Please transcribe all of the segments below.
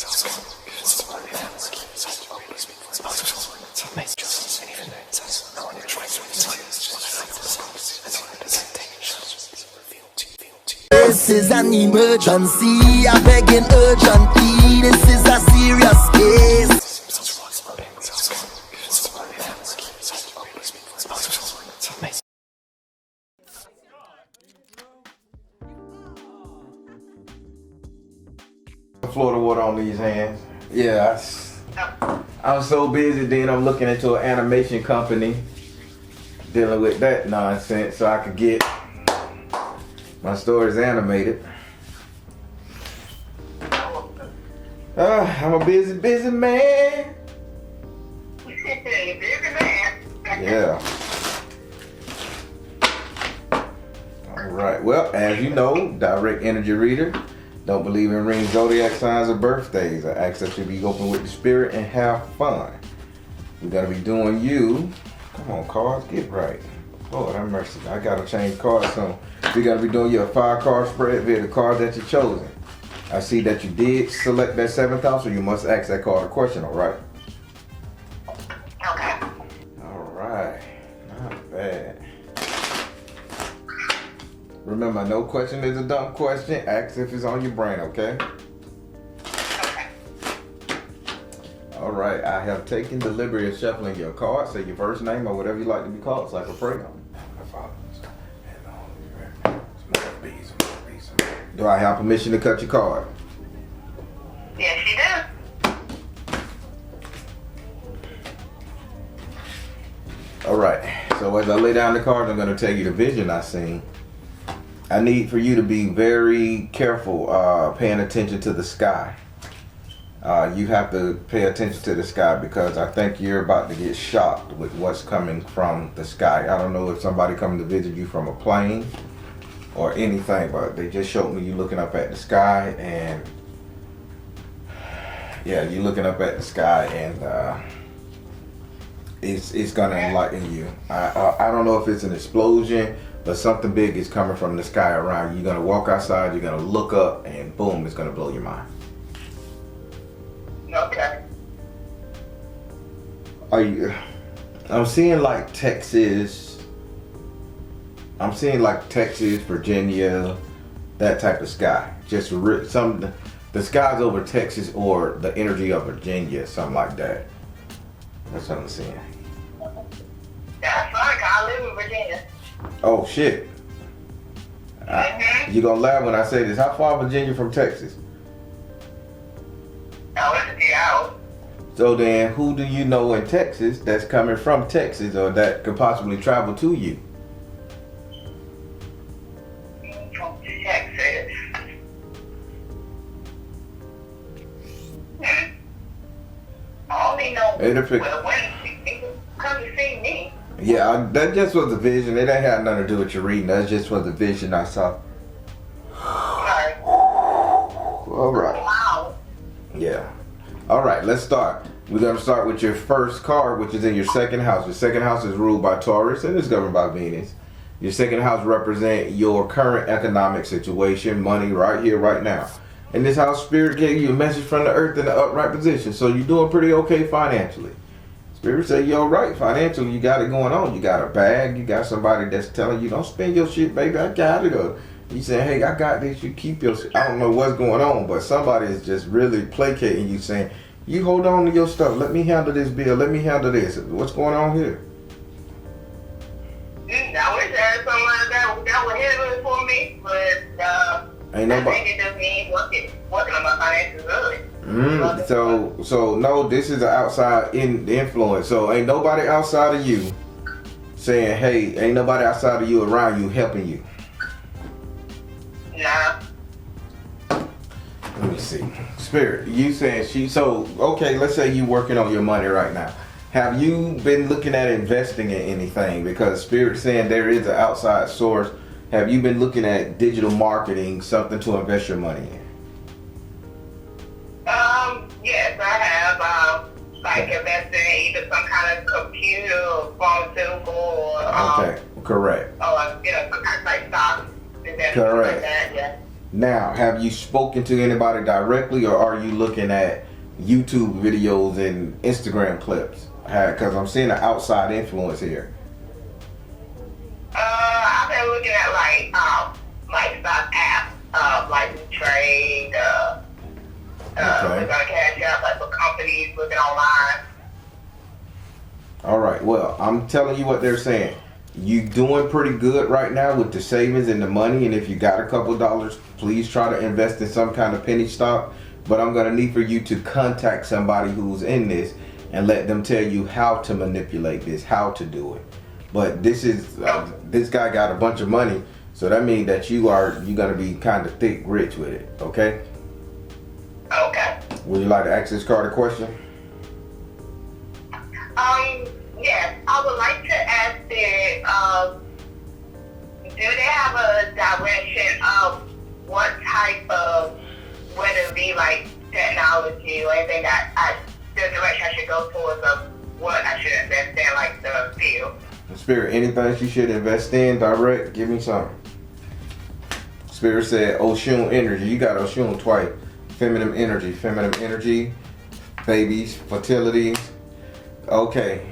This is an emergency, I begging urgently. This is a serious case. Florida water on these hands. Yeah, I'm so busy. Then I'm looking into an animation company dealing with that nonsense so I could get my stories animated. I'm a busy man. Busy man. Yeah. All right. Well, as you know, direct energy reader. Don't believe in ring zodiac signs or birthdays. I ask that you be open with the spirit and have fun. We're gonna be doing you. Come on, cards, get right. Lord have mercy. I gotta change cards soon. We're gonna be doing you a 5-card spread via the cards that you've chosen. I see that you did select that 7th house, so you must ask that card a question, all right? Okay. All right. Not bad. Remember, no question is a dumb question. Ask if it's on your brain, okay? Okay. All right. I have taken the liberty of shuffling your cards. Say your first name or whatever you like to be called, so I can pray on. Do I have permission to cut your card? Yes, you do. All right. So as I lay down the cards, I'm going to tell you the vision I seen. I need for you to be very careful paying attention to the sky. You have to pay attention to the sky because I think you're about to get shocked with what's coming from the sky. I don't know if somebody coming to visit you from a plane or anything, but they just showed me you looking up at the sky, and yeah, you're looking up at the sky, and it's gonna enlighten you. I don't know if it's an explosion, but something big is coming from the sky around you. You're gonna walk outside, you're gonna look up, and boom, it's gonna blow your mind. Okay. I'm seeing like Texas. I'm seeing like Texas, Virginia, that type of sky. Just the skies over Texas or the energy of Virginia, something like that. That's what I'm seeing. That's fine. I live in Virginia. Oh shit. You gonna laugh when I say this. How far Virginia from Texas? Oh, it's a few hours. So then, who do you know in Texas that's coming from Texas or that could possibly travel to you? From Texas. I only know when people come to see me. Yeah, that just was a vision. It ain't had nothing to do with your reading. That just was a vision I saw. Right. All right. Wow. Yeah. All right, let's start. We're going to start with your first card, which is in your second house. Your second house is ruled by Taurus and is governed by Venus. Your second house represents your current economic situation, money right here, right now. In this house, Spirit gave you a message from the earth in the upright position. So you're doing pretty okay financially. Spirit say you're all right financially. You got it going on. You got a bag. You got somebody that's telling you, don't spend your shit, baby. I got it. Or you saying, hey, I got this. You keep your shit. I don't know what's going on, but somebody is just really placating you, saying, you hold on to your stuff. Let me handle this bill. Let me handle this. What's going on here? I wish I had someone that would handle it for me, but ain't nobody. I think it just means working on my finances early. So no, this is an outside influence. So ain't nobody outside of you saying, hey, ain't nobody outside of you around you helping you. Nah. Let me see. Spirit, you saying okay, let's say you working on your money right now. Have you been looking at investing in anything? Because Spirit's saying there is an outside source. Have you been looking at digital marketing, something to invest your money in? Yes, I have. Like investing in either some kind of computer or pharmaceutical or Okay, correct. some kind of like stock. Correct. Like that, yeah. Now, have you spoken to anybody directly, or are you looking at YouTube videos and Instagram clips? Because I'm seeing an outside influence here. I've been looking at like stock apps, like trade, looking on Cash App, like for companies, looking online. All right. Well, I'm telling you what they're saying. You doing pretty good right now with the savings and the money, and if you got a couple dollars, please try to invest in some kind of penny stock. But I'm gonna need for you to contact somebody who's in this and let them tell you how to manipulate this, how to do it. But this is this guy got a bunch of money, so that means that you're gonna be kind of thick rich with it. Okay. Okay. Would you like to ask this card a question? Yes, I would like to ask that, do they have a direction of what type of, whether it be like technology or anything the direction I should go towards of what I should invest in, like the field? Spirit, anything you should invest in, direct, give me something. Spirit said Oshun energy. You got Oshun twice. Feminine energy, babies, fertility. Okay.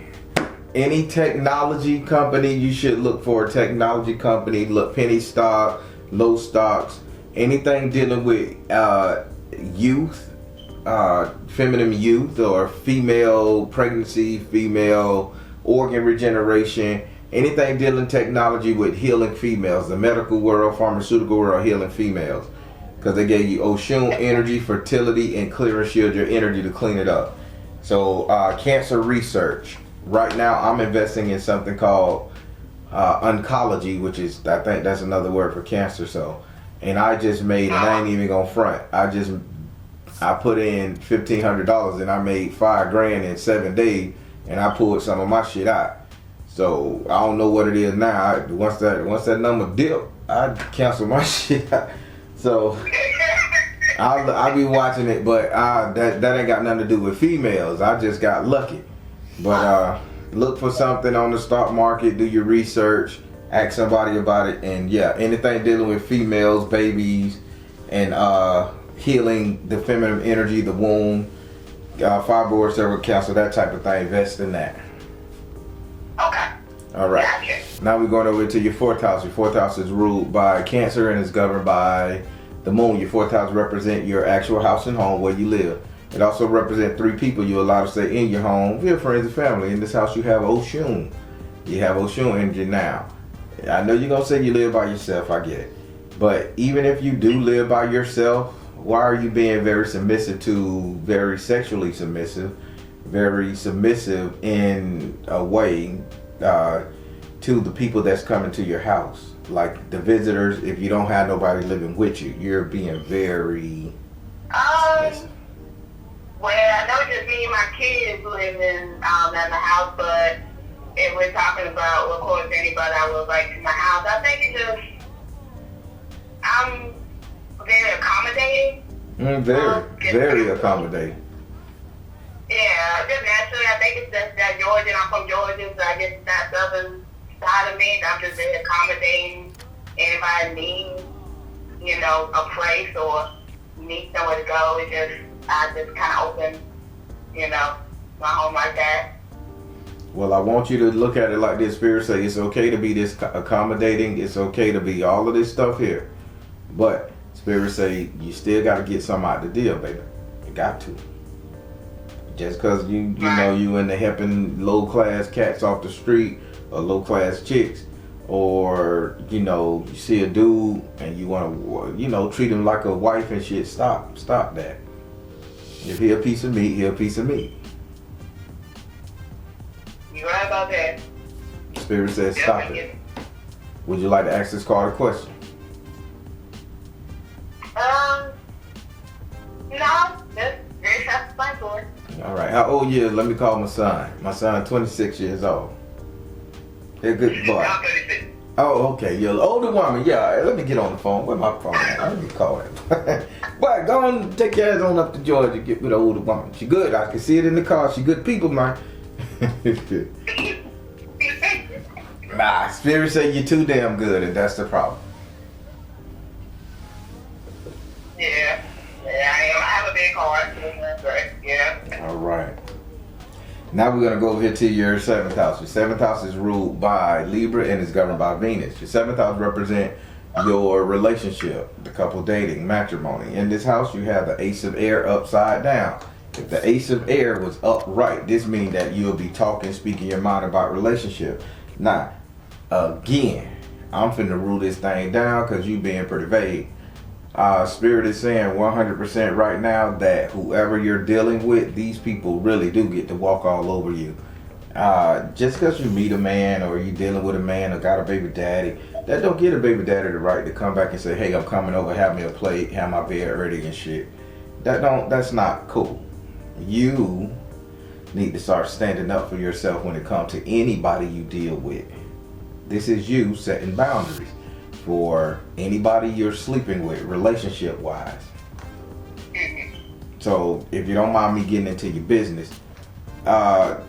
Any technology company, you should look for a technology company. Look, penny stock, low stocks, anything dealing with youth, feminine youth, or female pregnancy, female organ regeneration, anything dealing technology with healing females, the medical world, pharmaceutical world, healing females. Because they gave you Oshun energy, fertility, and clear and shield your energy to clean it up. So cancer research. Right now, I'm investing in something called oncology, which is, I think that's another word for cancer. So, and I just made, and I ain't even gonna front. I put in $1,500 and I made $5,000 in 7 days, and I pulled some of my shit out. So I don't know what it is now. Once that number dip, I cancel my shit out. So I'll be watching it, but that ain't got nothing to do with females. I just got lucky. But look for something on the stock market, do your research, ask somebody about it, and yeah, anything dealing with females, babies, and healing the feminine energy, the womb, fibroids, cervical cancer, that type of thing, invest in that. Okay. All right. Gotcha. Now we're going over to your fourth house. Your fourth house is ruled by Cancer and is governed by the moon. Your fourth house represents your actual house and home where you live. It also represents 3 people you're allowed to stay in your home, your friends and family. In this house you have Oshun. You have Oshun energy now. I know you're going to say you live by yourself, I get it. But even if you do live by yourself, why are you being very submissive very sexually submissive, very submissive in a way to the people that's coming to your house? Like the visitors, if you don't have nobody living with you, you're being very submissive. Well, I know just me and my kids living in the house, but if we're talking about, of course, anybody I would like to my house, I think it's just, I'm very accommodating. Very accommodating. Yeah, just naturally, I think it's just that Georgia, I'm from Georgia, so I guess it's that southern side of me. I'm just very accommodating. Anybody needs, a place or needs somewhere to go, I just kind of open, my home like that. Well, I want you to look at it like this. Spirit say it's okay to be this accommodating. It's okay to be all of this stuff here. But Spirit say you still got to get something out the deal, baby. You got to. Just because you know you into helping low class cats off the street or low class chicks, or you see a dude and you want to treat him like a wife and shit. Stop that. If he a piece of meat, he a piece of meat. You right about that. Spirit says stop it. Would you like to ask this card a question? No, just very self-explanatory. All right. How old you? Let me call my son. My son, 26 years old. They're good boy. I'm 36. Oh, okay. You're an older woman. Yeah. Let me get on the phone. Where my phone at? Let me call him. Boy, go on, take your ass on up to Georgia. Get with an older woman. She good. I can see it in the car. She good people, man. Nah, Spirit say you're too damn good, and that's the problem. Now we're gonna go over here to your 7th house. Your 7th house is ruled by Libra and is governed by Venus. Your 7th house represents your relationship, the couple dating, matrimony. In this house, you have the Ace of Air upside down. If the Ace of Air was upright, this means that you'll be talking, speaking your mind about relationship. Now, again, I'm finna rule this thing down because you being pretty vague. Spirit is saying 100% right now that whoever you're dealing with, these people really do get to walk all over you. Just because you meet a man or you dealing with a man or got a baby daddy, that don't give a baby daddy the right to come back and say, hey, I'm coming over, have me a plate, have my bed ready and shit. That's not cool. You need to start standing up for yourself when it comes to anybody you deal with. This is you setting boundaries for anybody you're sleeping with, relationship wise. So if you don't mind me getting into your business, how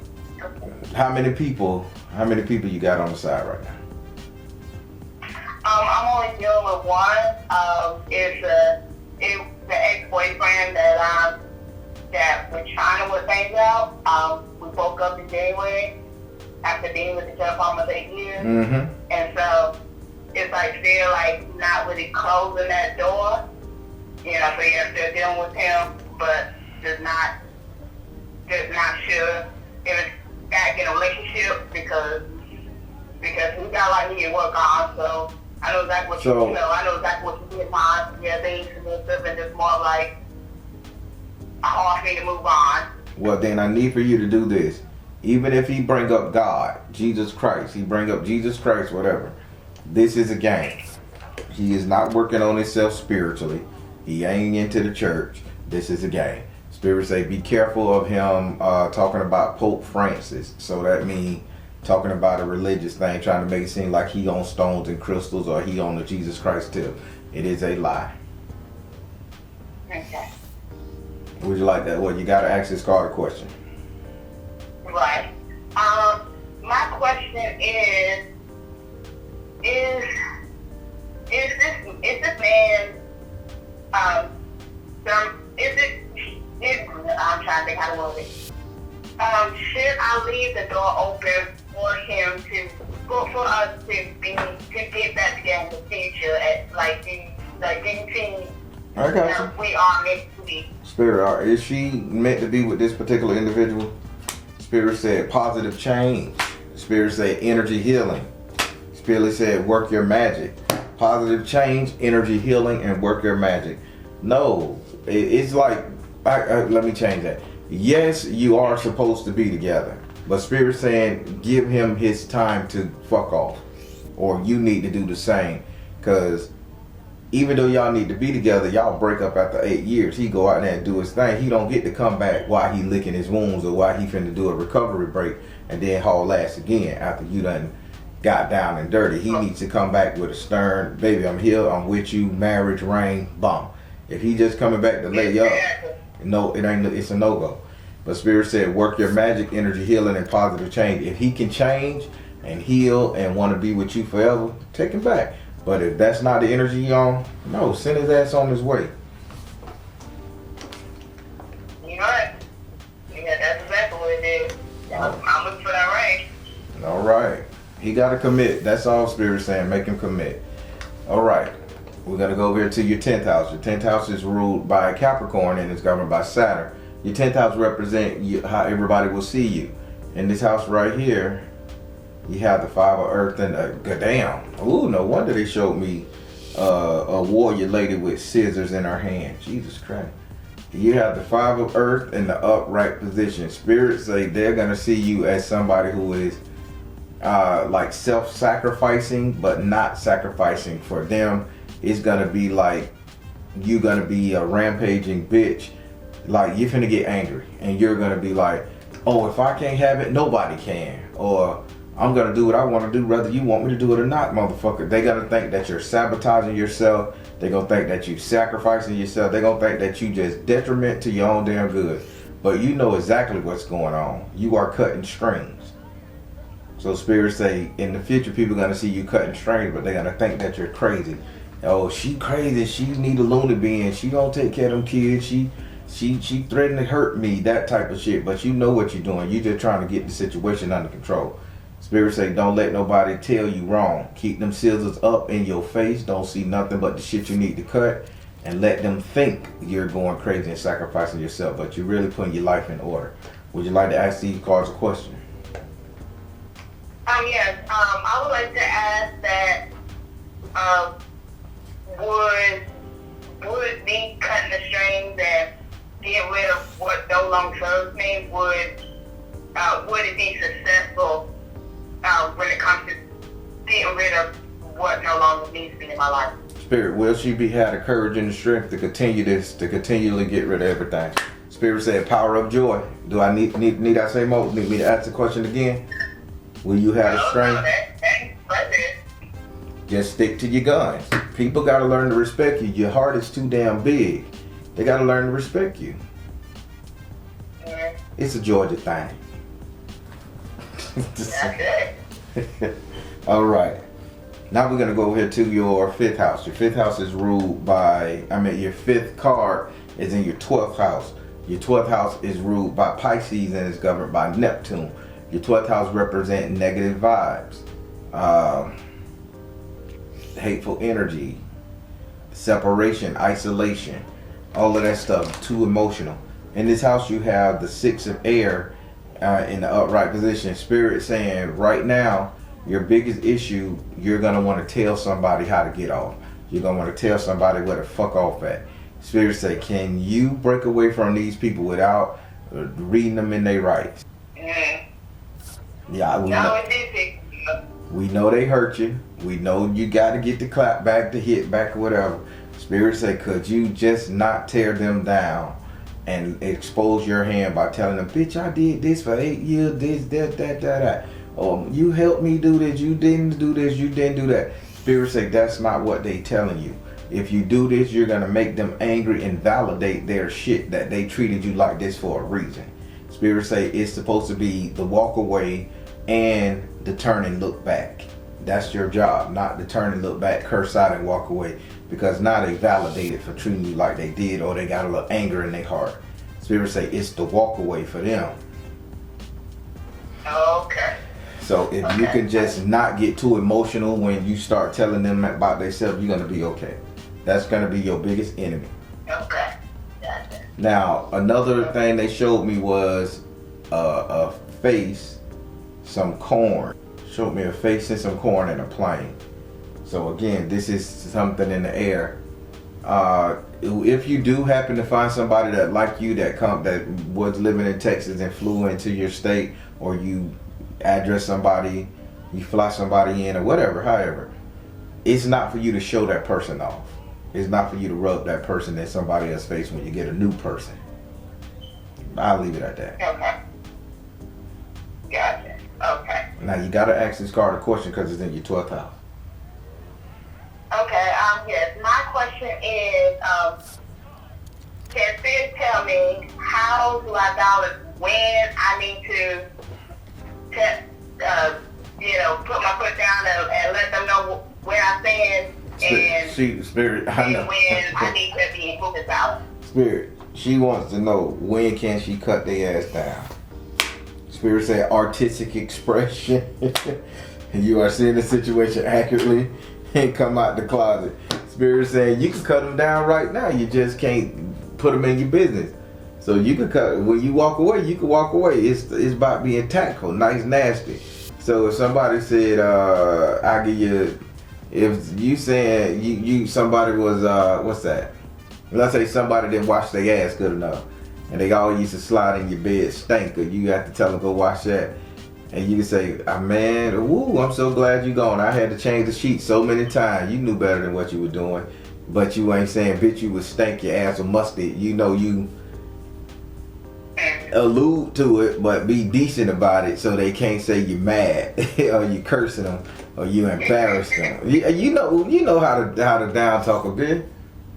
many people you got on the side right now? I'm only dealing with one. It's the ex-boyfriend that we're trying to work things out. We broke up in January after being with each other for almost 8 years. Mm-hmm. And so it's like still like not really closing that door. So you're still dealing with him, but just not sure if it's back in a relationship because we got like need to work on. So I know exactly what I know exactly what you did on. Yeah, things and stuff, and just more like hard for me to move on. Well, then I need for you to do this. Even if he bring up God, Jesus Christ, whatever. This is a game. He is not working on himself spiritually. He ain't into the church. This is a game. Spirit say be careful of him talking about Pope Francis. So that means talking about a religious thing, trying to make it seem like he on stones and crystals or he on the Jesus Christ tip. It is a lie. Okay. Would you like that? Well, you got to ask this card a question. Right. My question is this man, I'm trying to think how to word it. Should I leave the door open for him for us to get back together in the future at like getting I got you. We are meant to be. Spirit, is she meant to be with this particular individual? Spirit said positive change. Spirit said energy healing. Spirit said work your magic. Positive change, energy healing, and work your magic. No, it's like, let me change that. Yes, you are supposed to be together. But Spirit saying give him his time to fuck off. Or you need to do the same. Because even though y'all need to be together, y'all break up after 8 years. He go out there and do his thing. He don't get to come back while he licking his wounds or while he finna do a recovery break and then haul ass again after you done got down and dirty. He needs to come back with a stern, baby, I'm here, I'm with you, marriage, ring, bum. If he just coming back to lay you up, no, it's a no-go. But Spirit said work your magic, energy healing, and positive change. If he can change and heal and want to be with you forever, take him back. But if that's not the energy you on, no, send his ass on his way. You know what? Yeah, that's exactly what it is. I'm looking for that ring. All right. He got to commit. That's all Spirit saying. Make him commit. All right. We're going to go over here to your 10th house. Your 10th house is ruled by Capricorn and is governed by Saturn. Your 10th house represents how everybody will see you. In this house right here, you have the 5 of Earth and goddamn. Ooh, no wonder they showed me a warrior lady with scissors in her hand. Jesus Christ. You have the 5 of Earth in the upright position. Spirits say they're going to see you as somebody who is like self-sacrificing, but not sacrificing. For them, it's going to be like you're going to be a rampaging bitch. Like you're finna get angry and you're going to be like, oh, if I can't have it, nobody can. Or I'm going to do what I want to do, whether you want me to do it or not, motherfucker. They're going to think that you're sabotaging yourself. They're going to think that you're sacrificing yourself. They're going to think that you just detriment to your own damn good. But you know exactly what's going on. You are cutting strings. So spirits say in the future, people are going to see you cutting strings, but they're going to think that you're crazy. Oh, she crazy. She need a loony bin. She don't take care of them kids. She She threatened to hurt me, that type of shit. But you know what you're doing. You're just trying to get the situation under control. Spirit say, don't let nobody tell you wrong. Keep them scissors up in your face. Don't see nothing but the shit you need to cut. And let them think you're going crazy and sacrificing yourself. But you're really putting your life in order. Would you like to ask these cards a question? Yes. I would like to ask that would me cutting the strings and getting rid of what no longer serves me, would it be successful when it comes to getting rid of what no longer needs to be in my life? Spirit, will she have the courage and the strength to continue this, to continually get rid of everything? Spirit said, power of joy. Do I need I say more? Need me to ask the question again? Will you have the strength? That's it. Just stick to your guns. People got to learn to respect you. Your heart is too damn big. They got to learn to respect you. Yeah. It's a Georgia thing. That's it. All right. Now we're going to go over here to your 5th house. Your 5th house is ruled by, your 5th card is in your 12th house. Your 12th house is ruled by Pisces and is governed by Neptune. Your 12th house represents negative vibes, hateful energy, separation, isolation, all of that stuff, too emotional. In this house you have the 6 of air in the upright position. Spirit saying right now, your biggest issue, you're going to want to tell somebody how to get off. You're going to want to tell somebody where to fuck off at. Spirit say, can you break away from these people without reading them in their rights? Yeah, we know they hurt you. We know you got to get the clap back, the hit back, or whatever. Spirit say, could you just not tear them down and expose your hand by telling them, bitch, I did this for 8 years, this, that. Oh, you helped me do this, you didn't do this, you didn't do that. Spirit say, that's not what they telling you. If you do this, you're going to make them angry and validate their shit that they treated you like this for a reason. Spirit say it's supposed to be the walk away and the turn and look back. That's your job, not the turn and look back, curse out and walk away. Because now they validated for treating you like they did, or they got a little anger in their heart. Spirit say it's the walk away for them. Okay. So if you can just not get too emotional when you start telling them about themselves, you're going to be okay. That's going to be your biggest enemy. Okay. Gotcha. Now, another thing they showed me was a face, some corn. Showed me a face and some corn in a plane. So again, this is something in the air. If you do happen to find somebody that like you, that was living in Texas and flew into your state, or you address somebody, you fly somebody in, or whatever, however, it's not for you to show that person off. It's not for you to rub that person in somebody else's face when you get a new person. I'll leave it at that. Okay. Gotcha. Okay. Now you gotta ask this card a question because it's in your 12th house. Okay, yes. My question is, can Spirit tell me how do I balance when I need to put my foot down and let them know where I stand, and Spirit, I know. when I need to be moving balance? Spirit, she wants to know when can she cut their ass down. Spirit said artistic expression. You are seeing the situation accurately and come out the closet. Spirit saying you can cut them down right now. You just can't put them in your business. So you can cut, when you walk away, you can walk away. It's about being tactful, nice, nasty. So if somebody said, I'll give you, if you saying you somebody was, what's that? Let's say somebody didn't wash their ass good enough, and they all used to slide in your bed stink, or you have to tell them go wash that. And you can say, man, woo, I'm so glad you gone. I had to change the sheets so many times. You knew better than what you were doing. But you ain't saying, bitch, you would stink your ass with mustard. You know, you allude to it, but be decent about it so they can't say you're mad or you cursing them or you embarrass them. You know how to down talk a bit.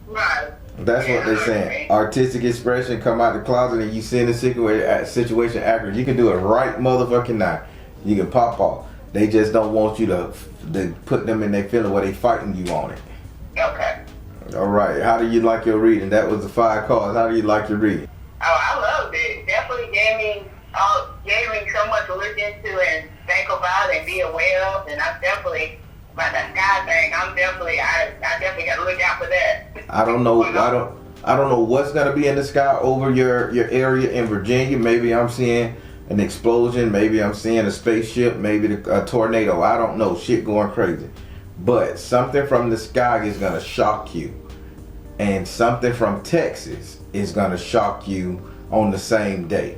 Right. That's what they're saying. Artistic expression, come out the closet and you see the situation accurate. You can do it right motherfucking now. You can pop off. They just don't want you to put them in their feeling where they fighting you on it. Okay. All right. How do you like your reading? That was the 5 cards. How do you like your reading? Oh, I loved it. Definitely gave me so much to look into and think about and be aware of. And I'm definitely about that sky thing. I definitely got to look out for that. I don't know. I don't know what's gonna be in the sky over your area in Virginia. Maybe I'm seeing an explosion. Maybe I'm seeing a spaceship. Maybe a tornado. I don't know. Shit going crazy. But something from the sky is gonna shock you, and something from Texas is gonna shock you on the same day.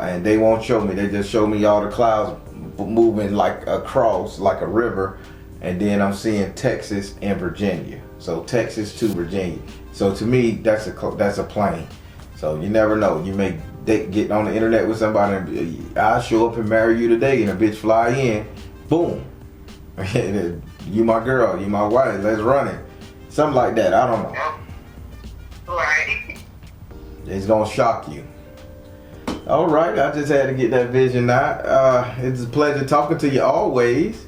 And they won't show me. They just show me all the clouds moving like across, like a river, and then I'm seeing Texas and Virginia. So Texas to Virginia. So to me, that's a plane. So you never know. You may get on the internet with somebody and I'll show up and marry you today, and a bitch fly in, boom. You my girl, you my wife, let's run it. Something like that, I don't know. Right. It's gonna shock you. All right, I just had to get that vision out. It's a pleasure talking to you always.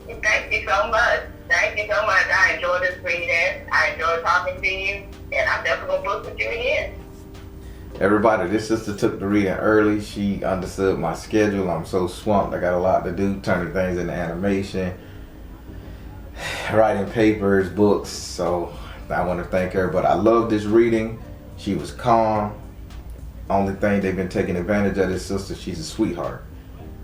Thank you so much. Thank you so much. I enjoyed this reading. I enjoyed talking to you, and I'm definitely gonna book with you again. Everybody, this sister took the reading early. She understood my schedule. I'm so swamped. I got a lot to do, turning things into animation, writing papers, books. So I want to thank her. But I love this reading. She was calm. Only thing, they've been taking advantage of this sister. She's a sweetheart.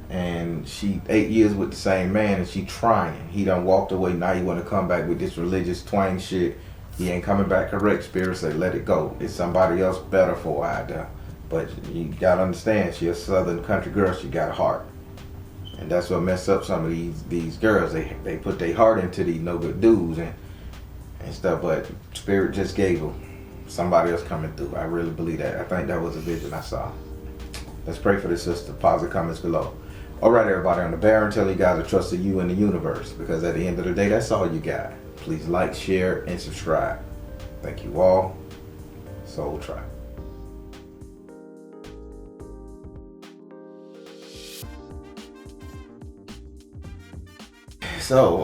And she 8 years with the same man, and she trying. He done walked away. Now you want to come back with this religious twang shit. He ain't coming back correct. Spirit say let it go. It's somebody else better for her out there. But you gotta understand, she a southern country girl. She got a heart, and that's what messed up some of these girls. They put their heart into these no good dudes and stuff. But Spirit just gave them somebody else coming through. I really believe that. I think that was a vision I saw. Let's pray for this sister. Positive comments below. All right, everybody, on the bear and tell you guys to trust in you and the universe, because at the end of the day, that's all you got. Please like, share, and subscribe. Thank you all. Soul Tribe. So,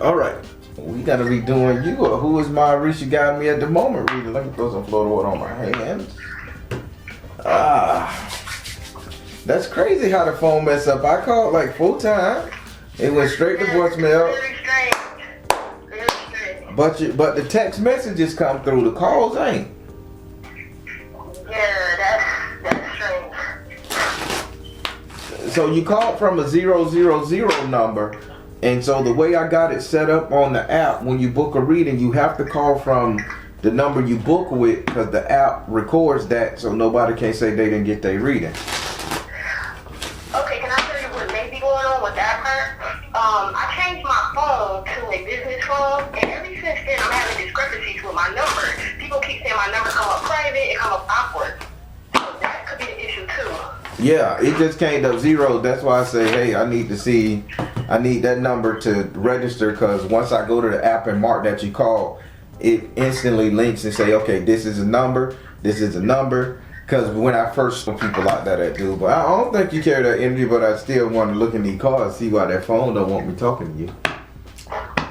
all right. We got to be doing you. Who is my Risha guiding me at the moment reader? Let me throw some Florida water on my hands. That's crazy how the phone messed up. I called like 4 times. It went straight to voicemail. Very strange. But the text messages come through. The calls ain't. Yeah, that's strange. So you called from a 000 number. And so the way I got it set up on the app, when you book a reading, you have to call from the number you book with, because the app records that, so nobody can say they didn't get their reading. Okay, can I tell you what may be going on with that part? I changed my phone to a business phone, and ever since then I'm having discrepancies with my number. People keep saying my number come up private, it come up awkward. So that could be the issue too. Yeah, it just came up 0. That's why I say, hey, I need that number to register, because once I go to the app and mark that you call, it instantly links and say, okay, this is a number, this is a number. Because when I first saw people out there that do, but I don't think you carry that energy, but I still want to look in these cards, see why that phone don't want me talking to you.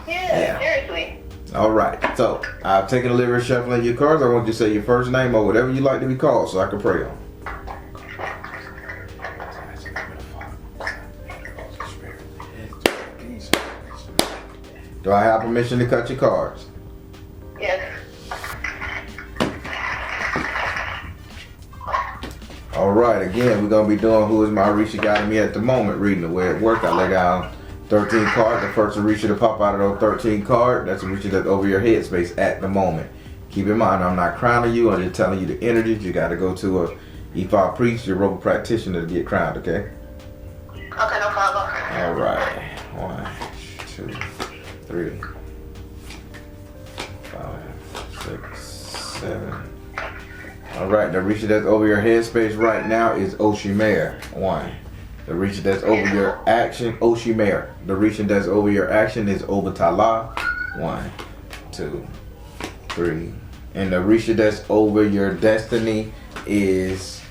Yeah, seriously. All right, so I've taken a liberty shuffling your cards. I want you to say your first name or whatever you like to be called, so I can pray on. Do I have permission to cut your cards? Yes. All right, again, we're going to be doing Who is my Orisha guiding me at the moment reading. The way it worked, I lay down 13 cards. The first Orisha to pop out of those 13 cards, that's Orisha that's over your headspace at the moment. Keep in mind, I'm not crowning you. I'm just telling you the energies. You got to go to a Ifa priest, your Yoruba practitioner to get crowned, okay? Okay, no problem. All right. 1, 2, 3, 5, 6, 7. All right, the Orisha that's over your headspace right now is Oshimare. 1. The Orisha that's over your action, Oshimare. The Orisha that's over your action is Obatala. 1, 2, 3. And the Orisha that's over your destiny is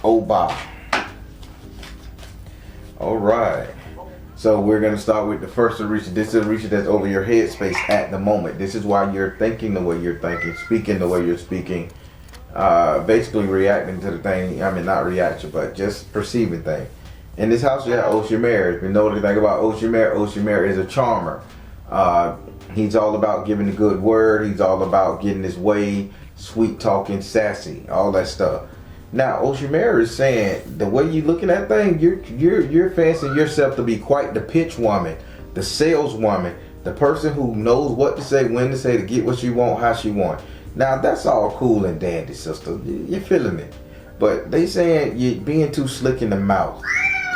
Oba. All right. So we're going to start with the first Orisha. This is Orisha that's over your headspace at the moment. This is why you're thinking the way you're thinking, speaking the way you're speaking, basically reacting to the thing. I mean, not reaction, but just perceiving things. In this house, you have S.O.L. If you know anything about S.O.L is a charmer. He's all about giving the good word. He's all about getting his way, sweet talking, sassy, all that stuff. Now, S.O.L is saying the way you're looking at things, you're fancying yourself to be quite the pitch woman, the saleswoman, the person who knows what to say, when to say, to get what she want, how she want. Now, that's all cool and dandy, sister. You're feeling it. But they saying you're being too slick in the mouth.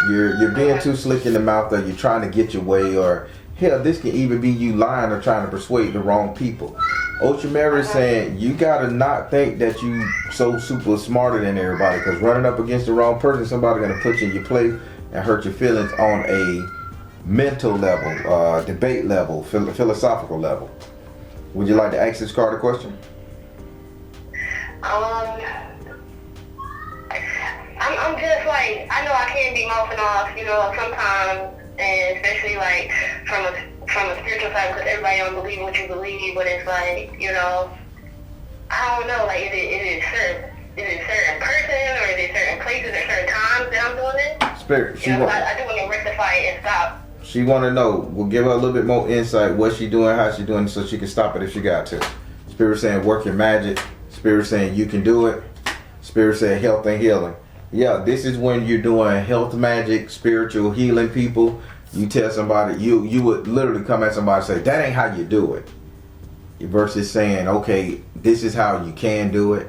You're being too slick in the mouth, or you're trying to get your way, or hell, this can even be you lying or trying to persuade the wrong people. S.O.L is saying you gotta not think that you so super smarter than everybody, because running up against the wrong person, somebody gonna put you in your place and hurt your feelings on a mental level, debate level, philosophical level. Would you like to ask this card a question? I'm just like, I know I can be mouthing off, you know, sometimes, and especially like from a spiritual side, because everybody don't believe what you believe, but it's like, you know, I don't know, like, is it certain person, or is it certain places or certain times that I'm doing it? Spirit, I do want to rectify it and stop. She want to know. We'll give her a little bit more insight. What she doing, how she doing, so she can stop it if she got to. Spirit saying work your magic. Spirit saying you can do it. Spirit saying health and healing. Yeah, this is when you're doing health magic, spiritual healing people. You tell somebody, you would literally come at somebody and say, that ain't how you do it. Versus saying, okay, this is how you can do it.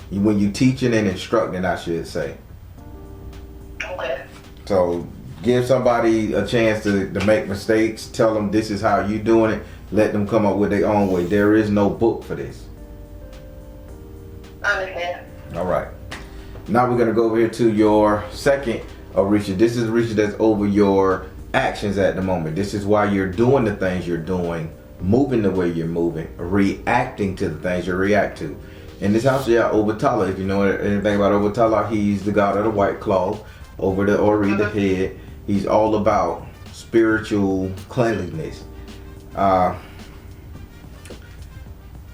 When you teaching and instructing, I should say. Okay. So give somebody a chance to make mistakes. Tell them this is how you doing it. Let them come up with their own way. There is no book for this. I understand. All right. Now we're going to go over here to your second Orisha. This is Orisha that's over your actions at the moment. This is why you're doing the things you're doing, moving the way you're moving, reacting to the things you react to. In this house, you have Obatala. If you know anything about Obatala, he's the god of the white cloth, over the Ori, the head. He's all about spiritual cleanliness.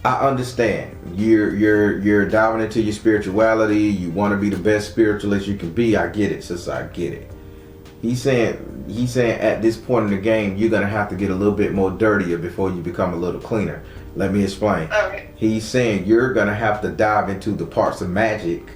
I understand you're diving into your spirituality. You want to be the best spiritualist you can be. I get it, sister. I get it. He's saying at this point in the game, you're gonna have to get a little bit more dirtier before you become a little cleaner. Let me explain. Okay. He's saying you're gonna have to dive into the parts of magic,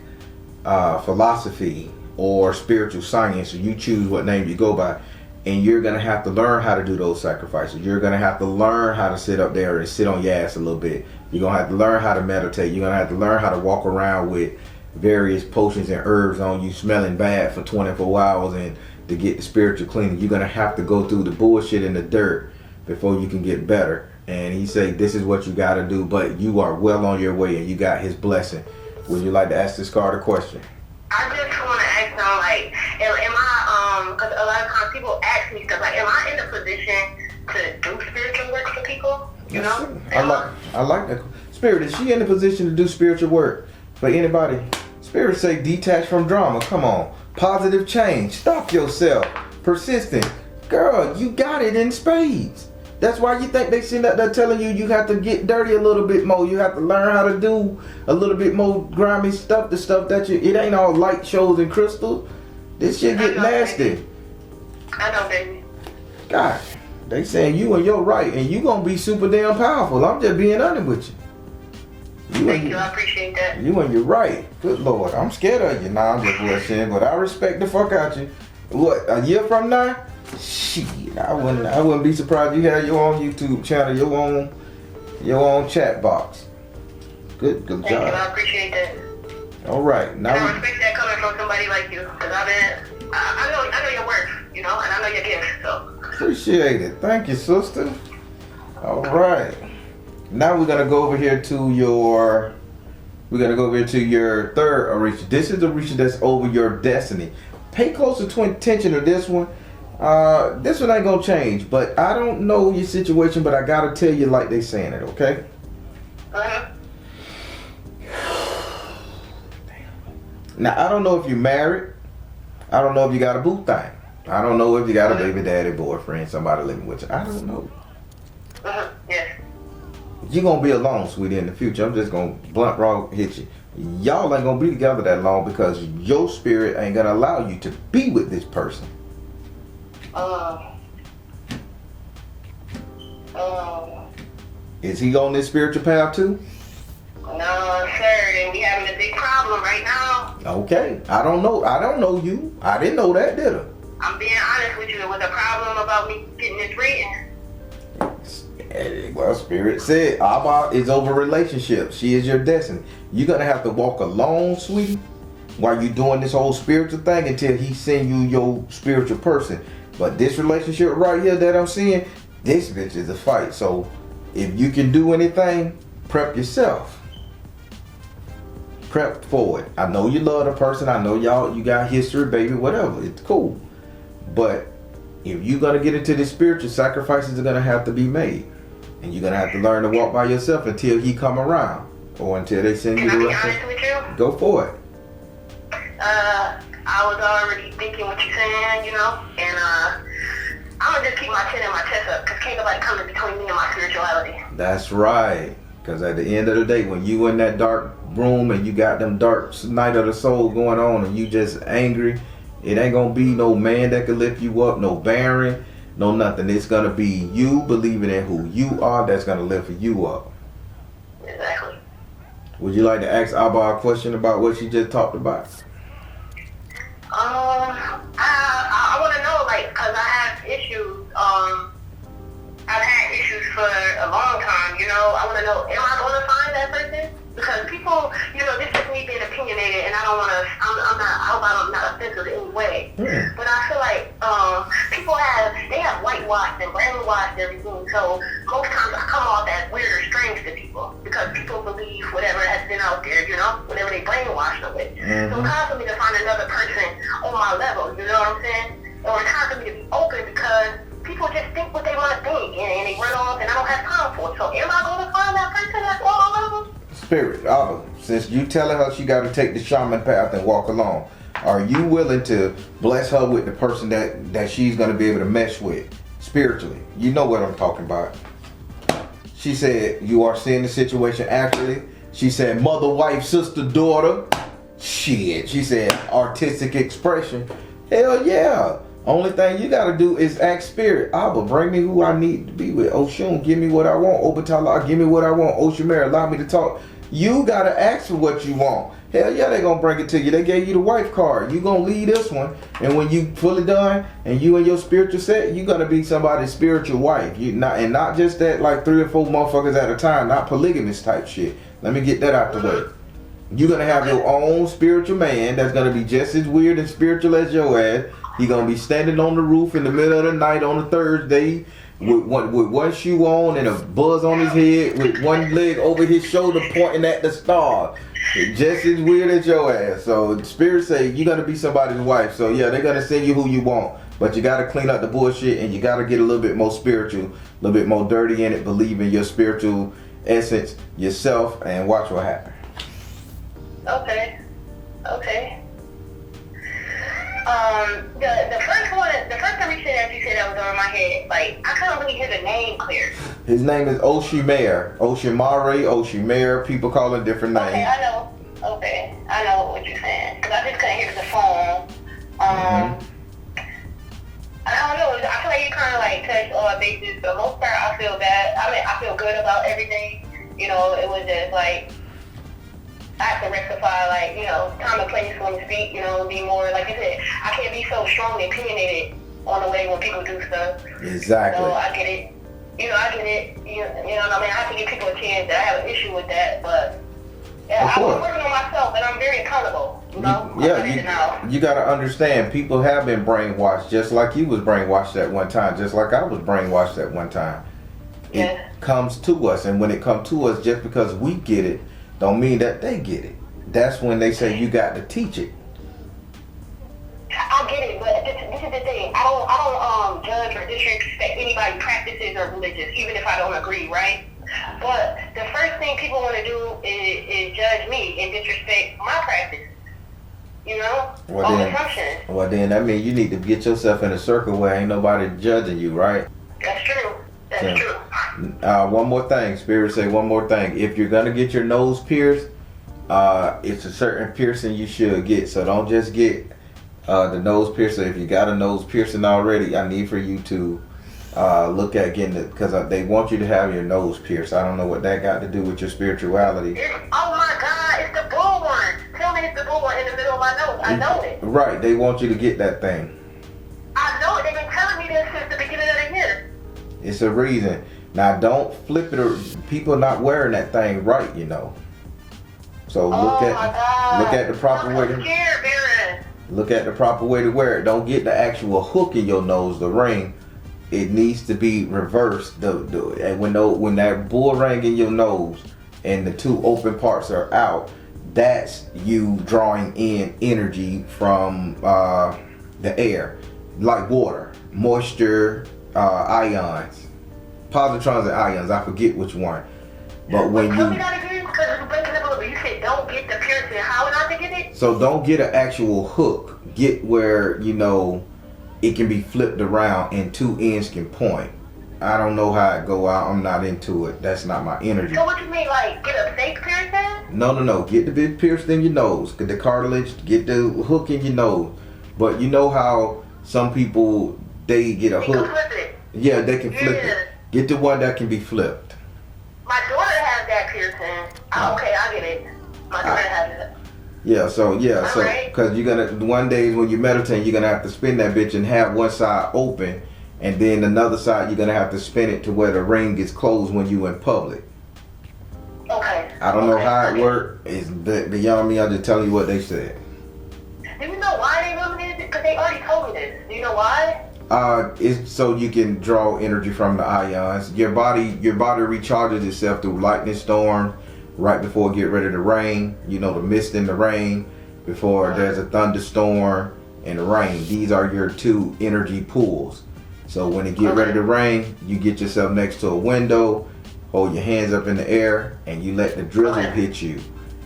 philosophy, or spiritual science. So you choose what name you go by. And you're going to have to learn how to do those sacrifices. You're going to have to learn how to sit up there and sit on your ass a little bit. You're going to have to learn how to meditate. You're going to have to learn how to walk around with various potions and herbs on you smelling bad for 24 hours and to get the spiritual cleaning. You're going to have to go through the bullshit and the dirt before you can get better. And he said, this is what you got to do, but you are well on your way and you got his blessing. Would you like to ask this card a question? I just want to ask them, like, am I, because a lot of times people ask me stuff, like, am I in a position to do spiritual work for people? You know? I like that. Spirit, is she in a position to do spiritual work for anybody? Spirit say detach from drama. Come on. Positive change. Stop yourself. Persistent. Girl, you got it in spades. That's why you think they sitting up there telling you have to get dirty a little bit more. You have to learn how to do a little bit more grimy stuff. The stuff that it ain't all light shows and crystals. This shit get nasty. Baby. I know, baby. Gosh, they saying you and your right, and you gonna be super damn powerful. I'm just being honest with you. Thank you, I appreciate that. You and your right. Good Lord, I'm scared of you. Nah, I'm just bullshitting, but I respect the fuck out you. What, a year from now? Shit, I wouldn't be surprised you had your own YouTube channel, your own chat box. Good job. Thank you, I appreciate that. All right, now I respect that coming from somebody like you, because I know your worth, you know, and I know your gifts, so. Appreciate it. Thank you, sister. All right, now we're gonna go over here to your third Orisha. This is the Orisha that's over your destiny. Pay close attention to this one. This one ain't gonna change, but I don't know your situation, but I gotta tell you like they saying it, okay? Now, I don't know if you're married. I don't know if you got a boo thing. I don't know if you got a baby daddy, boyfriend, somebody living with you. I don't know. Yes. You're going to be alone, sweetie, in the future. I'm just going to blunt raw hit you. Y'all ain't going to be together that long because your spirit ain't going to allow you to be with this person. Is he on this spiritual path too? No, sir. And we having a big problem right now. Okay. I don't know you. I didn't know that, did I? I'm being honest with you. It was a problem about me getting this reading. Well, Spirit said Abba is over relationships. She is your destiny. You're going to have to walk alone, sweetie, while you're doing this whole spiritual thing until he send you your spiritual person. But this relationship right here that I'm seeing, this bitch is a fight. So if you can do anything, prep yourself. Prep for it. I know you love the person. I know you got history, baby, whatever. It's cool. But if you're going to get into this spiritual, sacrifices are going to have to be made. And you're going to have to learn to walk by yourself until he come around. Or until they send you the rest. Can I be honest with you? Go for it. I was already thinking what you're saying, and I'm going to just keep my chin and my chest up because can't nobody come in between me and my spirituality. That's right. Because at the end of the day, when you in that dark room and you got them dark night of the soul going on and you just angry, it ain't going to be no man that can lift you up, no barren, no nothing. It's going to be you believing in who you are that's going to lift you up. Exactly. Would you like to ask Abba a question about what she just talked about? I want to know, because I have issues. I've had issues for a long time, I want to know, am I going to find that person? Because people, this is me being opinionated, and I don't want to, I hope I'm not offensive in any way. But I feel like people have whitewashed and brainwashed everything, so most times I come off as weird or strange to people, because people believe whatever has been out there, whatever they brainwashed them with. So it's hard for me to find another person on my level, you know what I'm saying? Or it's hard for me to be open because people just think what they want to think, and they run off, and I don't have time for it. So am I going to find that person that's on my level? Spirit, Abba, since you telling her she got to take the shaman path and walk alone, are you willing to bless her with the person that she's going to be able to mesh with spiritually? You know what I'm talking about. She said you are seeing the situation actually. She said mother, wife, sister, daughter. Shit. She said artistic expression. Hell yeah. Only thing you gotta do is ask Spirit, Abba, bring me who I need to be with. Oshun, give me what I want. Obatala, give me what I want. Oshumera, allow me to talk. You gotta ask for what you want. Hell yeah, they gonna bring it to you. They gave you the wife card. You gonna leave this one, and when you fully done, and you and your spiritual set, you gonna be somebody's spiritual wife. Not just that, like 3 or 4 motherfuckers at a time. Not polygamous type shit. Let me get that out the way. You're gonna have your own spiritual man that's gonna be just as weird and spiritual as your ass. He gonna be standing on the roof in the middle of the night on a Thursday with one shoe on and a buzz on his head with one leg over his shoulder pointing at the star. Just as weird as your ass. So the Spirit say you gotta be somebody's wife. So yeah, they're gonna send you who you want. But you gotta clean up the bullshit and you gotta get a little bit more spiritual, a little bit more dirty in it, believe in your spiritual essence, yourself, and watch what happens. Okay. The first conversation that you said that was over my head, I couldn't really hear the name clear. His name is Oshimare. Oshimare. People call it different names. Okay, I know. Okay, I know what you're saying. Because I just couldn't hear the phone. I don't know. I feel like you kind of touched all bases. For the most part, I feel bad. I feel good about everything. It was just I have to rectify, time and place when you speak, be more, like you said, I can't be so strongly opinionated on the way when people do stuff. Exactly. So I get it. I get it. You know what I mean? I have to give people a chance. I have an issue with that, but I'm working on myself, and I'm very accountable. You got to understand, people have been brainwashed, just like you was brainwashed at one time, just like I was brainwashed at one time. It comes to us, and when it comes to us, just because we get it, don't mean that they get it. That's when they say you got to teach it. I get it, but this is the thing. I don't judge or disrespect anybody's practices or religions, even if I don't agree, right? But the first thing people want to do is judge me and disrespect my practice. You know? Well then that means you need to get yourself in a circle where ain't nobody judging you, right? That's true. That's true. One more thing, Spirit say one more thing. If you're gonna get your nose pierced, it's a certain piercing you should get. So don't just get the nose piercing. If you got a nose piercing already, I need for you to look at getting it, because they want you to have your nose pierced. I don't know what that got to do with your spirituality. Oh my God, it's the bull one. Tell me it's the bull one in the middle of my nose. I know it. Right, they want you to get that thing. I know it. They've been telling me this since the beginning of the year. It's a reason. Now don't flip it, or people not wearing that thing right, you know. So look at the proper way to look at the proper way to wear it. Don't get the actual hook in your nose, the ring. It needs to be reversed. When that bull ring in your nose and the two open parts are out, that's you drawing in energy from the air, like water, moisture, ions, positrons and ions. I forget which one. But when tell me that again, because it's breaking up a little bit. You said don't get the piercing. How not to get it? So don't get an actual hook. Get where it can be flipped around and two ends can point. I don't know how it go out. I'm not into it. That's not my energy. So what you mean, like get a fake piercing? No. Get the bit pierced in your nose. Get the cartilage. Get the hook in your nose. But you know how some people, they get a hook. Can flip it. Yeah, they can flip it. Get the one that can be flipped. My daughter has that piercing. Okay, I get it. My daughter has it. Yeah, so because you're gonna one day when you meditate, you're gonna have to spin that bitch and have one side open, and then another side you're gonna have to spin it to where the ring gets closed when you in public. Okay. I don't know how it works. It's beyond me. I'm just telling you what they said. Do you know why they limited it? Because they already told me this. Do you know why? It's so you can draw energy from the ions. Your body recharges itself through lightning storm. Right before it get ready to rain, the mist in the rain, before there's a thunderstorm and the rain. These are your two energy pools. So when it get ready to rain, you get yourself next to a window, hold your hands up in the air, and you let the drizzle hit you.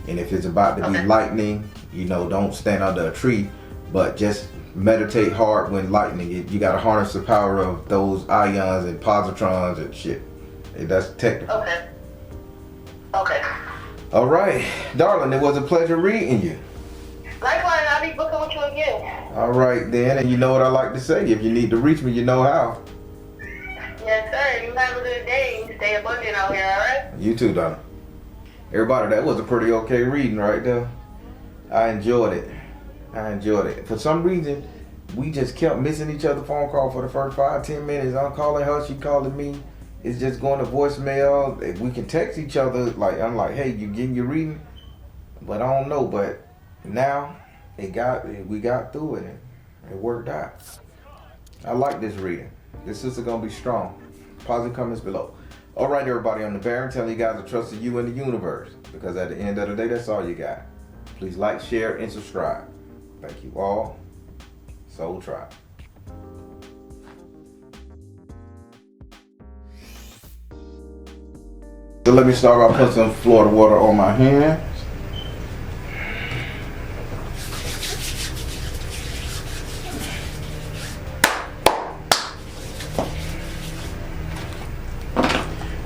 And if it's about to be lightning, don't stand under a tree, but just meditate hard when lightning. You got to harness the power of those ions and positrons and shit. That's technical. Okay. All right, darling, it was a pleasure reading you. Likewise, I'll be booking with you again. All right, then, and you know what I like to say. If you need to reach me, you know how. Yes, sir. You have a good day. You stay abundant out here, all right? You too, darling. Everybody, that was a pretty okay reading right there. I enjoyed it. For some reason, we just kept missing each other's phone call for the first 5-10 minutes. I'm calling her, she calling me. It's just going to voicemail. We can text each other. I'm like, hey, you getting your reading? But I don't know. But now we got through it and it worked out. I like this reading. This sister gonna be strong. Positive comments below. All right, everybody on the Baron, telling you guys to trust in you and the universe, because at the end of the day, that's all you got. Please like, share, and subscribe. Thank you all. Soul Tribe. So let me start by putting some Florida water on my hands.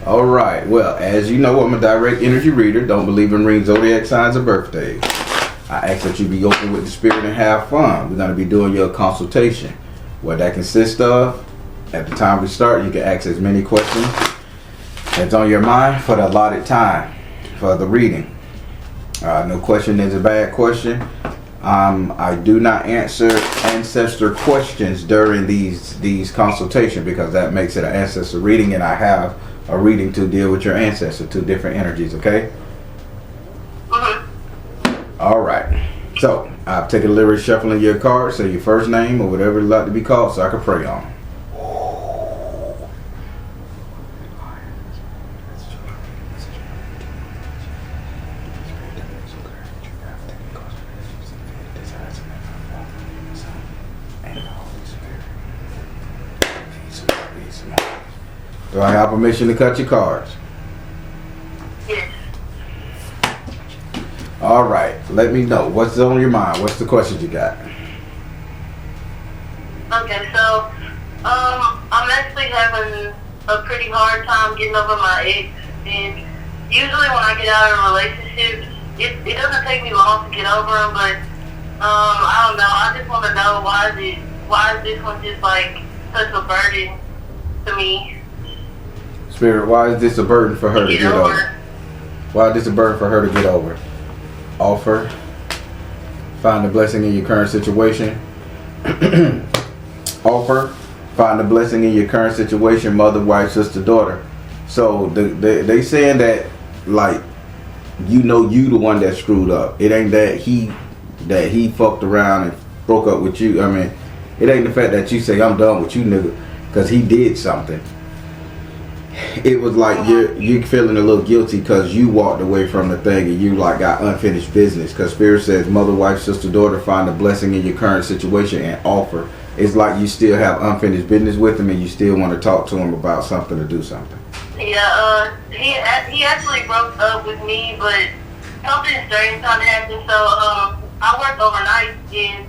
All right. Well, as you know, I'm a direct energy reader. Don't believe in rings, zodiac signs, or birthdays. I ask that you be open with the spirit and have fun. We're going to be doing your consultation. What that consists of, at the time we start, you can ask as many questions that's on your mind for the allotted time for the reading. No question is a bad question. I do not answer ancestor questions during these consultations, because that makes it an ancestor reading, and I have a reading to deal with your ancestor, two different energies, okay? All right. So I've taken a liberty shuffling your cards, say your first name or whatever you'd like to be called, so I can pray on. Do I have permission to cut your cards? Yes. All right, let me know what's on your mind. What's the question you got? Okay, so I'm actually having a pretty hard time getting over my ex, and usually when I get out of a relationship, it doesn't take me long to get over him, but I don't know. I just want to know why is this one just like such a burden to me? Spirit, why is this a burden for her to get over? Why is this a burden for her to get over? Offer. Find the blessing in your current situation. Offer. Find the blessing in your current situation. Mother, wife, sister, daughter. So they saying that like you the one that screwed up. It ain't that he fucked around and broke up with you. I mean, it ain't the fact that you say I'm done with you, nigga, because he did something. It was like you're feeling a little guilty because you walked away from the thing and you like got unfinished business. Because Spirit says mother, wife, sister, daughter, find a blessing in your current situation and offer. It's like you still have unfinished business with him and you still want to talk to him about something or do something. Yeah, he actually broke up with me, but something strange kind of happened. So I worked overnight, and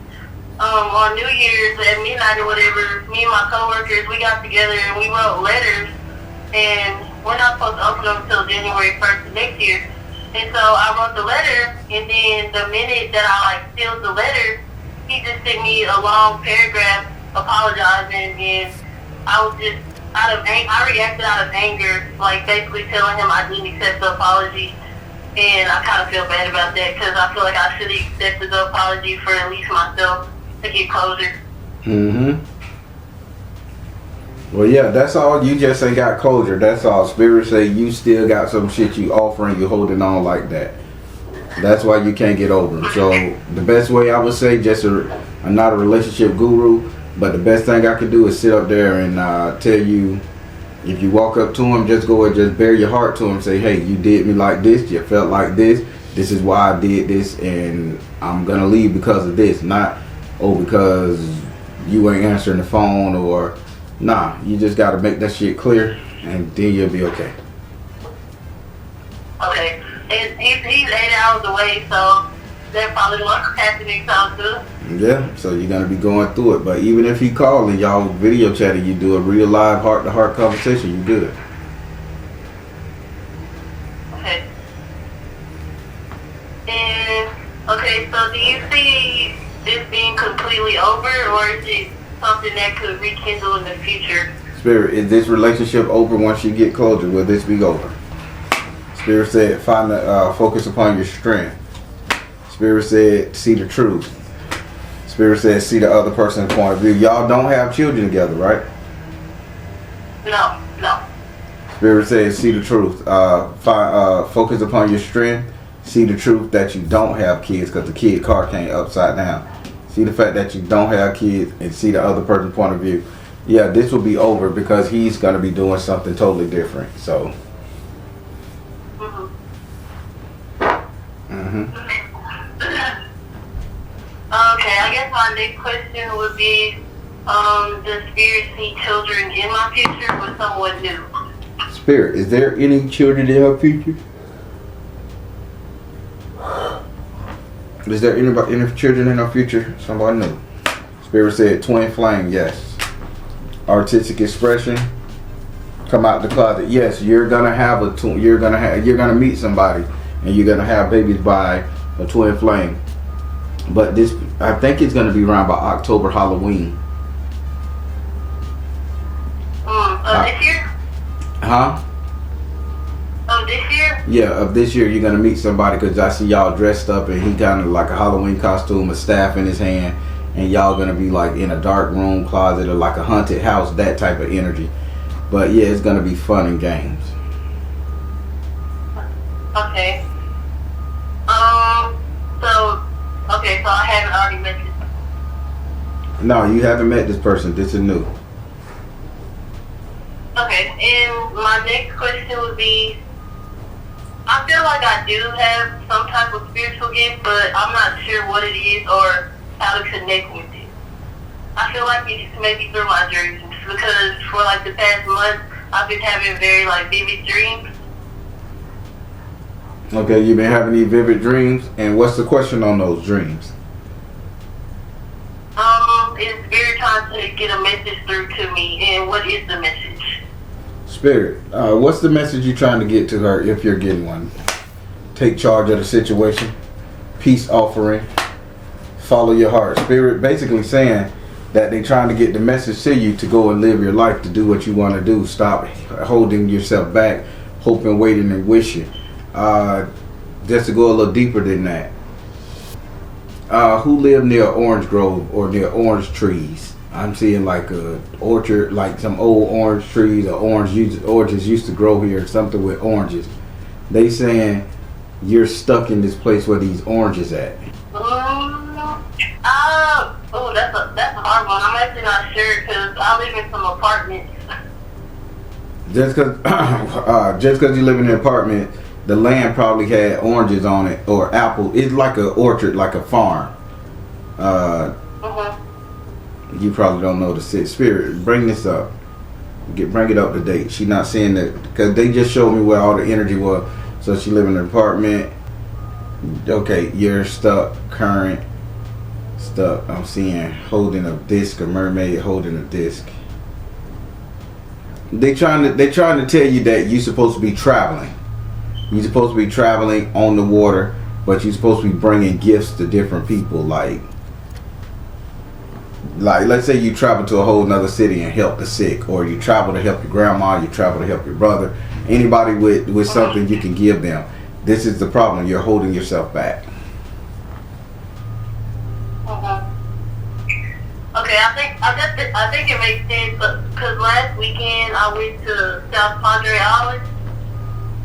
on New Year's at midnight or whatever, me and my coworkers, we got together and we wrote letters, and we're not supposed to open them until January 1st of next year. And so I wrote the letter, and then the minute that I like sealed the letter, he just sent me a long paragraph apologizing, and I was just I reacted out of anger, like basically telling him I didn't accept the apology, and I kind of feel bad about that because I feel like I should have accepted the apology for at least myself to get closure. Well, yeah, that's all. You just ain't got closure. That's all. Spirit say you still got some shit you offering. You holding on like that. That's why you can't get over him. So the best way I would say, I'm not a relationship guru, but the best thing I could do is sit up there and tell you, if you walk up to him, just go and just bare your heart to him. Say, hey, you did me like this. You felt like this. This is why I did this, and I'm gonna leave because of this. Not, because you ain't answering the phone or, nah. You just gotta make that shit clear, and then you'll be okay. Okay. He's 8 hours away, so that probably won't happen anytime soon. Yeah, so you're gonna be going through it. But even if he called and y'all video chatting, you do a real live heart-to-heart conversation, you good. Okay. And okay, so do you see this being completely over, or is it something that could rekindle in the future? Spirit, is this relationship over once you get closure? Will this be over? Spirit said, find the focus upon your strength. Spirit said, see the truth. Spirit said, see the other person's point of view. Y'all don't have children together, right? No. Spirit says, see the truth. Focus upon your strength. See the truth that you don't have kids, because the kid car can't upside down. See the fact that you don't have kids and see the other person's point of view. Yeah, this will be over because he's going to be doing something totally different. So. Okay, I guess my next question would be, does Spirit see children in my future or someone new? Spirit, is there any children in her future? Is there any children in her future? Someone new. Spirit said twin flame, yes. Artistic expression, come out the closet. Yes, you're gonna have you're gonna meet somebody and you're gonna have babies by a twin flame. But this, I think it's gonna be around by October, Halloween. This year? Huh? This year? Yeah, of this year you're gonna meet somebody, because I see y'all dressed up and he kind of like a Halloween costume, a staff in his hand, and y'all gonna be like in a dark room, closet, or like a haunted house, that type of energy. But yeah, it's gonna be fun and games. Okay. So I haven't already met this. No, you haven't met this person. This is new. Okay, and my next question would be, I feel like I do have some type of spiritual gift, but I'm not sure what it is or how to connect with it. I feel like it's maybe through my dreams, because for like the past month, I've been having very like vivid dreams. Okay, you've been having these vivid dreams, and what's the question on those dreams? Is Spirit trying to get a message through to me, and what is the message? Spirit, what's the message you're trying to get to her if you're getting one? Take charge of the situation, peace offering, follow your heart. Spirit basically saying that they're trying to get the message to you to go and live your life, to do what you want to do. Stop holding yourself back, hoping, waiting, and wishing. Just to go a little deeper than that. Who live near orange grove or near orange trees? I'm seeing like a orchard, like some old orange trees or oranges used to grow here, something with oranges. They saying you're stuck in this place where these oranges at. That's a hard one. I'm actually not sure because I live in some apartments. Just because you live in an apartment, the land probably had oranges on it or apple. It's like an orchard, like a farm. You probably don't know the Spirit. Bring this up. Bring it up to date. She not seeing that because they just showed me where all the energy was. So she live in an apartment. Okay, you're stuck, current, stuck. I'm seeing holding a disc, a mermaid holding a disc. They trying to tell you that you're supposed to be traveling. You're supposed to be traveling on the water, but you're supposed to be bringing gifts to different people. Like let's say you travel to a whole nother city and help the sick, or you travel to help your grandma, you travel to help your brother, anybody with something you can give them. This is the problem. You're holding yourself back. Okay, I think it makes sense because last weekend I went to South Padre Island,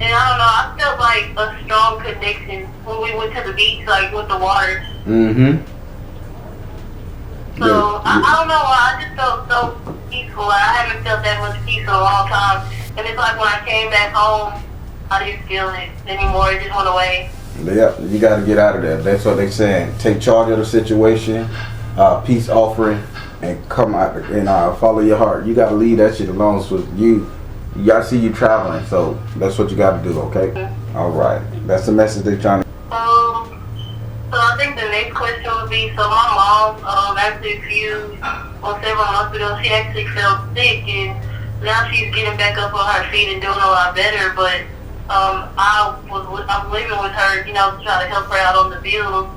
and I don't know, I felt like a strong connection when we went to the beach, like with the water. So yeah. I don't know why, I just felt so peaceful. I haven't felt that much peace in a long time, and it's like when I came back home, I didn't feel it anymore. It just went away. Yeah, you got to get out of there. That's what they're saying. Take charge of the situation, peace offering, and come out and follow your heart. You got to leave that shit alone. So I see you traveling, so that's what you got to do. Okay. All right. That's the message they're trying to. So I think the next question would be, so my mom actually several months ago, she actually felt sick, and now she's getting back up on her feet and doing a lot better, but I'm living with her, to try to help her out on the bills,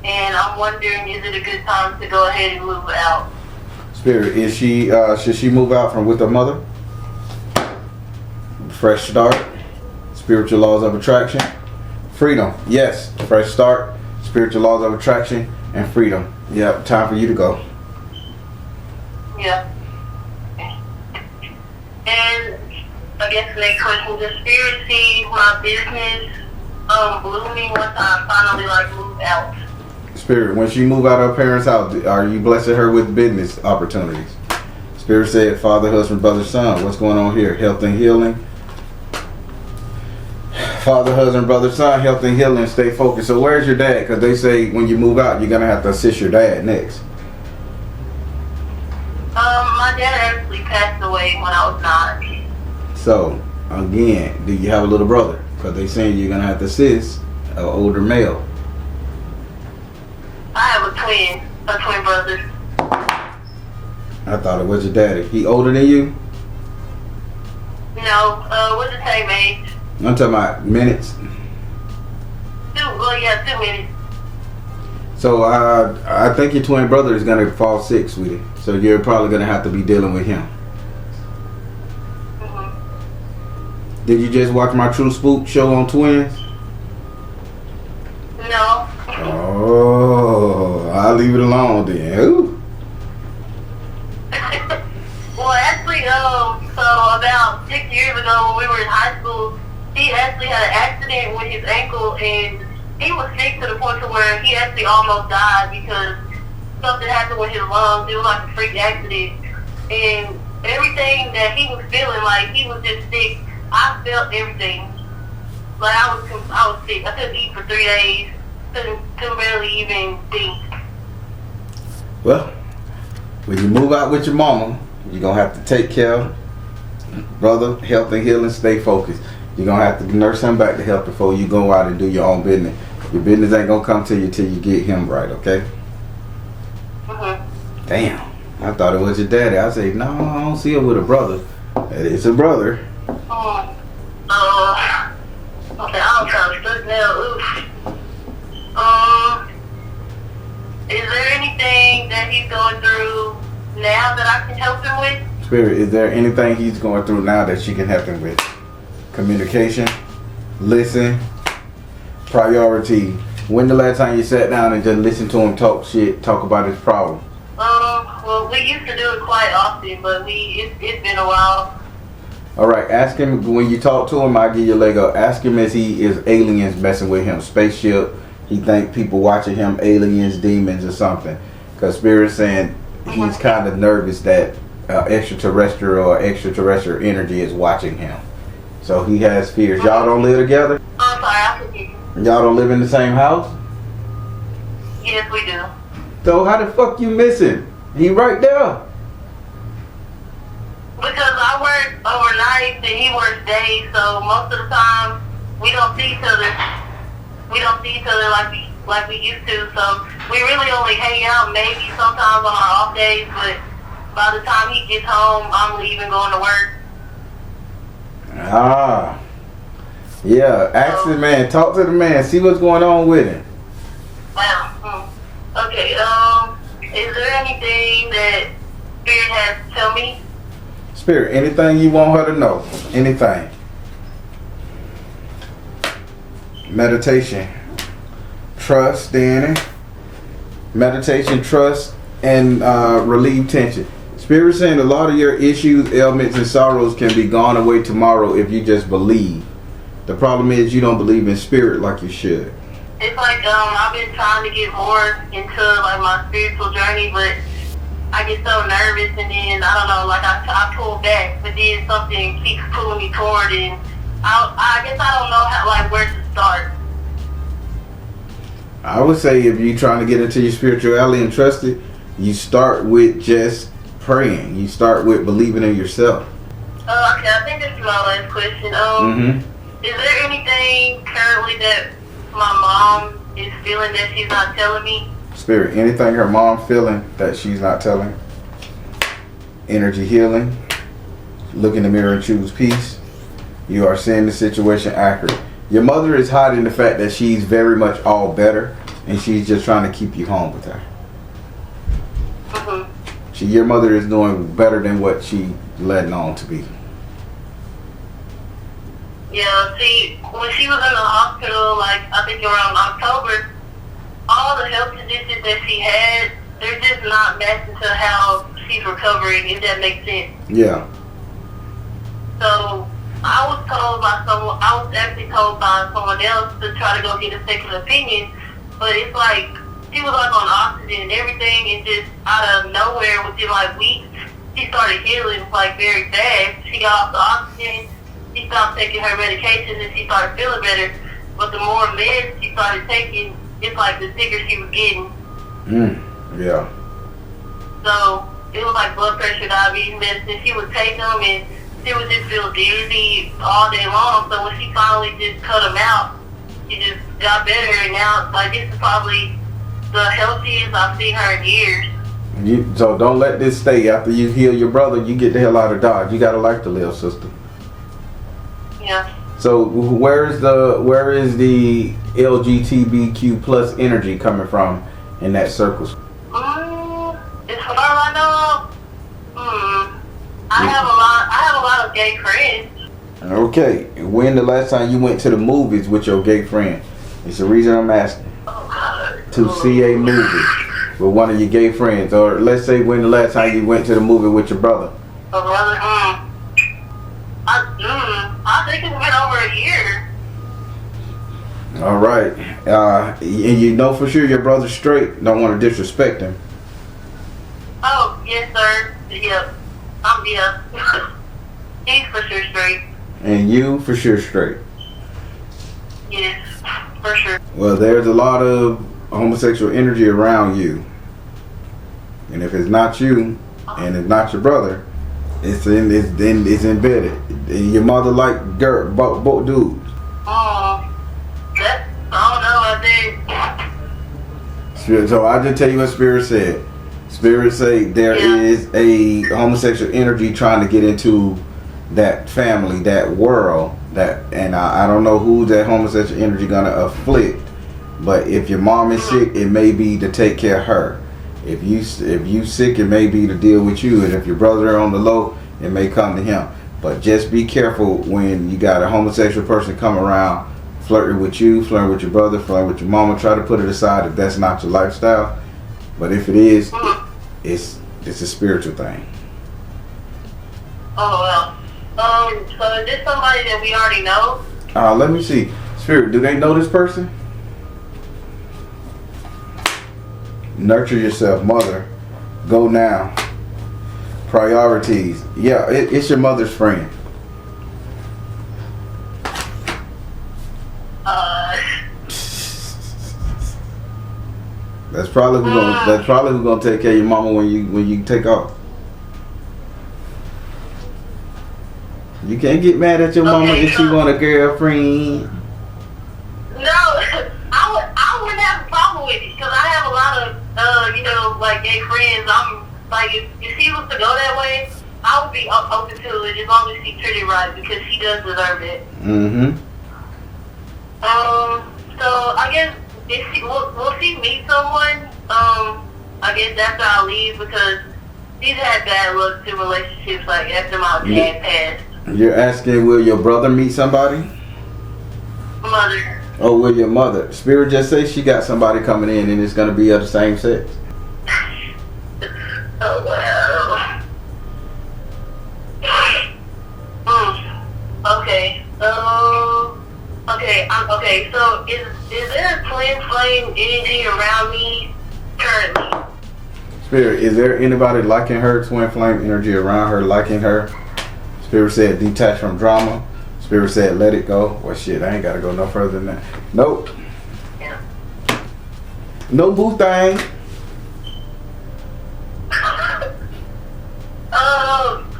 and I'm wondering, is it a good time to go ahead and move out? Spirit, is she, should she move out from with her mother? Fresh start, spiritual laws of attraction, freedom, yes, fresh start, spiritual laws of attraction, and freedom. Yep, time for you to go. Yeah. And I guess the next question, does Spirit see my business blooming once I finally move out? Spirit, when she move out of her parents' house, are you blessing her with business opportunities? Spirit said, father, husband, brother, son. What's going on here? Health and healing. Father, husband, brother, son, health and healing, stay focused. So where's your dad? Because they say when you move out, you're going to have to assist your dad next. My dad actually passed away when I was 9. So, again, do you have a little brother? Because they saying you're going to have to assist an older male. I have a twin brother. I thought it was your daddy. He older than you? No, we're the same age. I'm talking about minutes. 2 minutes. So I think your twin brother is gonna fall sick, sweetie. So you're probably gonna have to be dealing with him. Did you just watch my True Spook show on twins? No. Oh, I'll leave it alone then. Ooh. Well, actually, so about 6 years ago when we were in high school, he actually had an accident with his ankle, and he was sick to the point to where he actually almost died because something happened with his lungs. It was like a freak accident, and everything that he was feeling, like he was just sick. I felt everything. Like I was sick. I couldn't eat for 3 days. Couldn't barely even think. Well, when you move out with your mama, you're gonna have to take care of brother, health and healing, stay focused. You're gonna have to nurse him back to health before you go out and do your own business. Your business ain't gonna come to you till you get him right, okay? Damn. I thought it was your daddy. I say, no, I don't see it with a brother. It's a brother. Okay, I'm trying to stuck now. Oof. Is there anything that he's going through now that I can help him with? Spirit, is there anything he's going through now that she can help him with? Communication, listen, priority. When the last time you sat down and just listened to him talk shit, talk about his problem? Well, we used to do it quite often, but it's been a while. All right, ask him when you talk to him. I'll give you a leg up. Ask him if he is aliens messing with him, spaceship. He think people watching him, aliens, demons, or something. Because Spirit's saying he's kind of nervous that extraterrestrial energy is watching him. So he has fears. Y'all don't live together? I'm sorry, I forget. Y'all don't live in the same house? Yes, we do. So how the fuck you missing? He right there. Because I work overnight and he works days, so most of the time we don't see each other. We don't see each other like we used to. So we really only hang out maybe sometimes on our off days, but by the time he gets home, I'm leaving going to work. Ah. Yeah, ask the man, talk to the man, see what's going on with him. Wow. Okay, is there anything that Spirit has to tell me? Spirit, anything you want her to know, anything. Meditation, trust, Danny. Meditation, trust, and relieve tension. Spirit saying a lot of your issues, ailments, and sorrows can be gone away tomorrow if you just believe. The problem is you don't believe in spirit like you should. It's like I've been trying to get more into like my spiritual journey, but I get so nervous, and then I don't know, like I pull back, but then something keeps pulling me toward, and I guess I don't know how, like, where to start. I would say if you're trying to get into your spirituality and trust it, you start with just praying. You start with believing in yourself. Okay, I think this is my last question. Is there anything currently that my mom is feeling that she's not telling me? Spirit, anything her mom feeling that she's not telling? Energy healing. Look in the mirror and choose peace. You are seeing the situation accurate. Your mother is hiding the fact that she's very much all better, and she's just trying to keep you home with her. Your mother is doing better than what she letting on to be. Yeah, see, when she was in the hospital, like, I think around October, all the health conditions that she had, they're just not matching to how she's recovering, if that makes sense. Yeah. So, I was actually told by someone else to try to go get a second opinion, but it's like, she was like on oxygen and everything, and just out of nowhere, within like weeks, she started healing like very fast. She got off the oxygen, she stopped taking her medication, and she started feeling better. But the more meds she started taking, it's like the sicker she was getting. Yeah. So it was like blood pressure, diabetes medicine. She would take them, and she would just feel dizzy all day long. So when she finally just cut them out, she just got better. And now, like, this is probably the healthiest I've seen her in years. So don't let this stay. After you heal your brother, you get the hell out of Dodge. You got a life to live, sister. Yeah. So where is the LGBTQ plus energy coming from in that circle? As far as I know, I have a lot of gay friends. Okay. When the last time you went to the movies with your gay friend? It's the reason I'm asking. Oh, God. To see a movie with one of your gay friends, or let's say when the last time you went to the movie with your brother? My brother, I think it's been over a year. All right, and you know for sure your brother's straight. Don't want to disrespect him. Oh, yes, sir. Yep. Yeah. He's for sure straight. And you for sure straight. Yes, for sure. Well, there's a lot of homosexual energy around you, and if it's not you and it's not your brother, It's embedded. And your mother like both dudes. That, I don't know. I think. So I just tell you what Spirit said. Spirit say there is a homosexual energy trying to get into that family, that world, and I don't know who that homosexual energy gonna afflict. But if your mom is sick, it may be to take care of her. If you sick, it may be to deal with you. And if your brother on the low, it may come to him. But just be careful when you got a homosexual person come around, flirting with you, flirting with your brother, flirting with your mama. Try to put it aside if that's not your lifestyle. But if it is, it's a spiritual thing. Oh well. So is this somebody that we already know? Let me see. Spirit, do they know this person? Nurture yourself, mother. Go now. Priorities. Yeah, it's your mother's friend. That's probably who's gonna take care of your mama when you take off. You can't get mad at your mama if she want a girlfriend. No, I wouldn't have a problem with it because I have a lot of like gay friends. I'm like if she was to go that way, I would be open to it as long as she treated right because she does deserve it. So I guess if will she meet someone? I guess after I leave because she's had bad luck to relationships like after my dad passed. You're asking, will your brother meet somebody? Mother. Oh, will your mother? Spirit just say she got somebody coming in and it's gonna be of the same sex. Oh well. Okay. Okay. So is there a twin flame energy around me currently? Spirit, is there anybody liking her? Twin flame energy around her liking her? Spirit said detach from drama. Spirit said let it go. Well shit, I ain't gotta go no further than that. Nope. Yeah. No boo thing.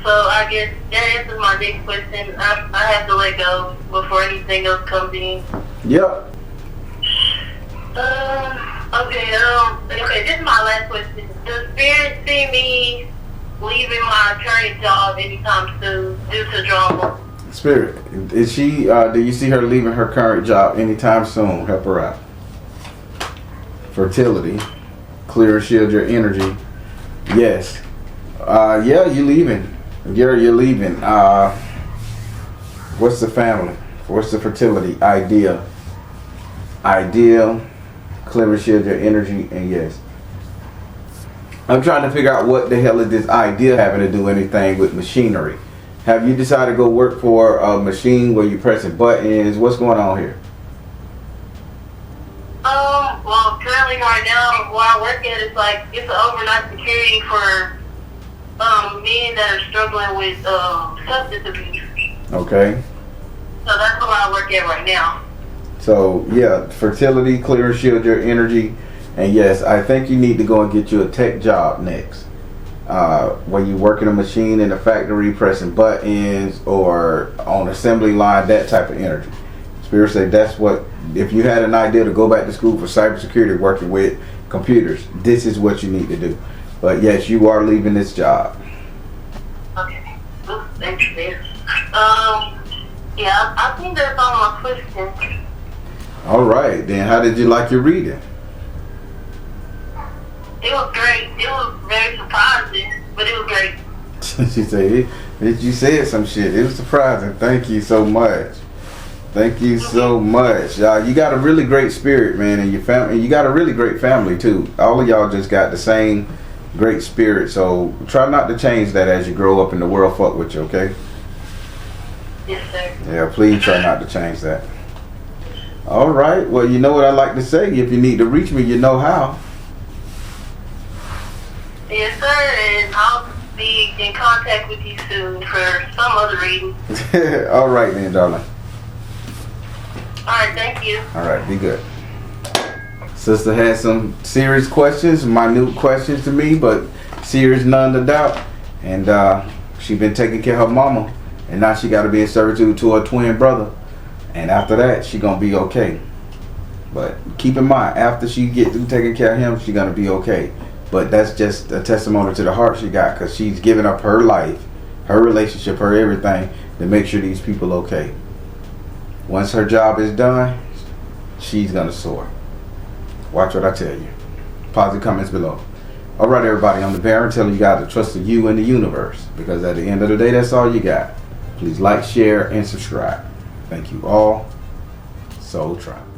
So I guess that answers my next question. I have to let go before anything else comes in. Yep. Okay, this is my last question. Does Spirit see me leaving my current job anytime soon due to drama? Spirit, is she, do you see her leaving her current job anytime soon? Help her out. Fertility. Clear, shield your energy. Yes. Yeah, you're leaving. You're leaving. What's the family? What's the fertility? Ideal. Clear, shield your energy, and yes. I'm trying to figure out what the hell is this idea having to do anything with machinery. Have you decided to go work for a machine where you're pressing buttons? What's going on here? Well, currently right now, where I work at, it's an overnight security for men that are struggling with substance abuse. Okay. So that's where I work at right now. So, yeah, fertility, clear and shield your energy. And yes, I think you need to go and get you a tech job next. Where you work in a machine in a factory, pressing buttons, or on assembly line, that type of energy. Spirit say that's what, if you had an idea to go back to school for cybersecurity, working with computers, this is what you need to do. But yes, you are leaving this job. Okay. Thank you, man. Yeah, I think that's all my questions. All right, then how did you like your reading? It was great. It was very surprising, but it was great. She said, you said some shit. It was surprising. Thank you so much. Thank you so much. You got a really great spirit, man, and your family. You got a really great family too. All of y'all just got the same great spirit. So try not to change that as you grow up in the world. Fuck with you, okay? Yes, sir. Yeah, please try not to change that. All right. Well, you know what I like to say. If you need to reach me, you know how. Yes, sir, and I'll be in contact with you soon for some other reading. All right, then, darling. All right, thank you. All right, be good. Sister had some serious questions, minute questions to me, but serious none to doubt. And She been taking care of her mama, and now she got to be in servitude to her twin brother. And after that, she gonna be okay. But keep in mind, after she get through taking care of him, she gonna be okay. But that's just a testimony to the heart she got, because she's giving up her life, her relationship, her everything to make sure these people okay. Once her job is done, she's gonna soar. Watch what I tell you. Positive comments below. All right, everybody, I'm the Baron telling you guys to trust in you and the universe, because at the end of the day, that's all you got. Please like, share, and subscribe. Thank you all. S.O.L Tribe.